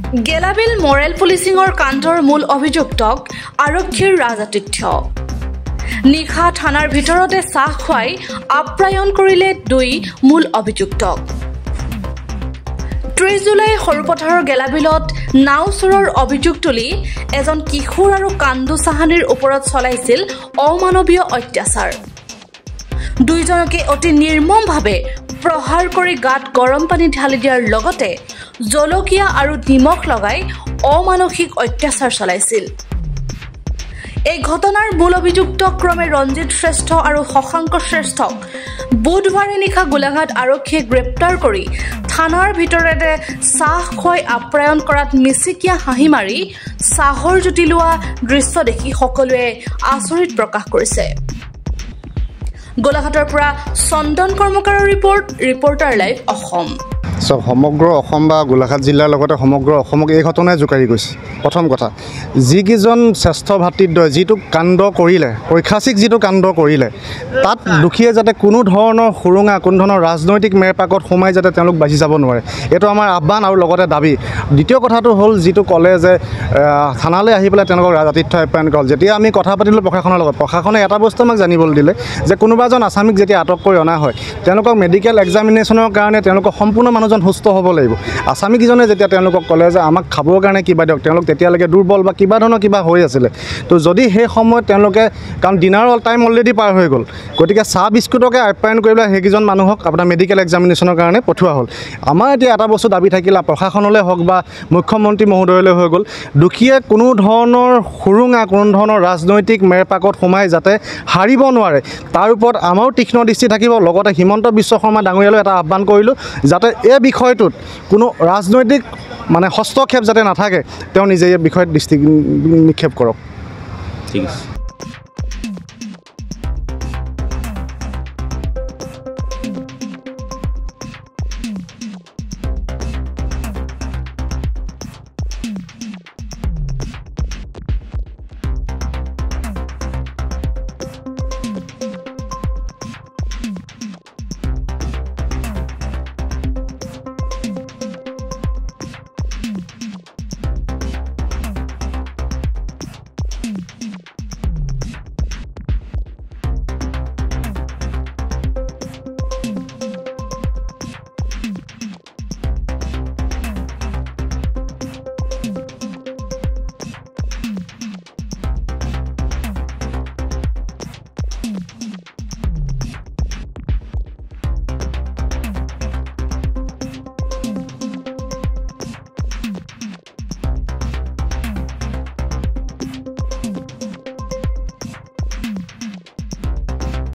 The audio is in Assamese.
গেলাবিল মৰেল পুলিচিঙৰ কাণ্ডৰ মূল অভিযুক্তক আৰক্ষীৰ ৰাজআতিথ্য নিশা থানাৰ ভিতৰতে চাহ খুৱাই আপ্যায়ন কৰিলে দুই মূল অভিযুক্তক 30 জুলাই সৰুপথাৰৰ গেলাবিলত নাও চোৰৰ অভিযোগ তুলি এজন কিশোৰ আৰু কান্দু চাহানিৰ ওপৰত চলাইছিল অমানৱীয় অত্যাচাৰ দুইজনকে অতি নিৰ্মমভাৱে প্ৰহাৰ কৰি গাত গৰম পানী ঢালি দিয়াৰ লগতে জলকীয়া আৰু নিমখ লগাই অমানসিক অত্যাচাৰ চলাইছিল এই ঘটনাৰ মূল অভিযুক্ত ক্ৰমে ৰঞ্জিত শ্ৰেষ্ঠ আৰু শশাংক শ্ৰেষ্ঠক বুধবাৰে নিশা গোলাঘাট আৰক্ষীয়ে গ্ৰেপ্তাৰ কৰি থানাৰ ভিতৰতে চাহ খুৱাই আপ্যায়ন কৰাত মিচিকিয়া হাঁহি মাৰি চাহৰ জুতি লোৱা দৃশ্য দেখি সকলোৱে আচৰিত প্ৰকাশ কৰিছে গোলাঘাটৰ পৰা চন্দন কৰ্মকাৰৰ ৰিপৰ্টাৰ লাইভ অসম সব সমগ্ৰ অসম বা গোলাঘাট জিলাৰ লগতে সমগ্ৰ অসমক এই ঘটনাই জোকাৰি গৈছে প্ৰথম কথা যিকেইজন শ্ৰেষ্ঠ ভাতৃদ্বয় যিটো কাণ্ড কৰিলে ঐখাসিক যিটো কাণ্ড কৰিলে তাত দুখীয়ে যাতে কোনো ধৰণৰ সুৰুঙা কোনো ধৰণৰ ৰাজনৈতিক মেৰপাকত সোমাই যাতে তেওঁলোক বাচি যাব নোৱাৰে এইটো আমাৰ আহ্বান আৰু লগতে দাবী দ্বিতীয় কথাটো হ'ল যিটো ক'লে যে থানালৈ আহি পেলাই তেওঁলোকক ৰাজআতিথ্য আপ্যায়ন কৰল যেতিয়া আমি কথা পাতিলোঁ প্ৰশাসনৰ লগত প্ৰশাসনে এটা বস্তু আমাক জানিবলৈ দিলে যে কোনোবা এজন আসামিক যেতিয়া আটক কৰি অনা হয় তেওঁলোকক মেডিকেল এক্সামিনেশ্যনৰ কাৰণে তেওঁলোকক সম্পূৰ্ণ মানুহজন সুস্থ হ'ব লাগিব আসামিকজনে যেতিয়া তেওঁলোকক ক'লে যে আমাক খাবৰ কাৰণে কিবা দিয়ক তেওঁলোক তেতিয়ালৈকে দুৰ্বল বা কিবা ধৰণৰ কিবা হৈ আছিলে তো যদি সেই সময়ত তেওঁলোকে কাৰণ ডিনাৰ টাইম অলৰেডি পাৰ হৈ গ'ল গতিকে চাহ বিস্কুটকে আপ্যায়ন কৰিবলৈ সেইকেইজন মানুহক আপোনাৰ মেডিকেল এক্সামিনেশ্যনৰ কাৰণে পঠোৱা হ'ল আমাৰ এতিয়া এটা বস্তু দাবী থাকিলে প্ৰশাসনলৈ হওক বা মুখ্যমন্ত্ৰী মহোদয়লৈ হৈ গ'ল দুখীয়ে কোনো ধৰণৰ সুৰুঙা কোনো ধৰণৰ ৰাজনৈতিক মেৰপাকত সোমাই যাতে হাৰিব নোৱাৰে তাৰ ওপৰত আমাৰো তীক্ষ্ণ দৃষ্টি থাকিব লগতে হিমন্ত বিশ্ব শৰ্মা ডাঙৰীয়ালৈ এটা আহ্বান কৰিলোঁ যাতে এই বিষয়টোত কোনো ৰাজনৈতিক মানে হস্তক্ষেপ যাতে নাথাকে তেওঁ নিজে এই বিষয়ত দৃষ্টি নিক্ষেপ কৰক ঠিক আছে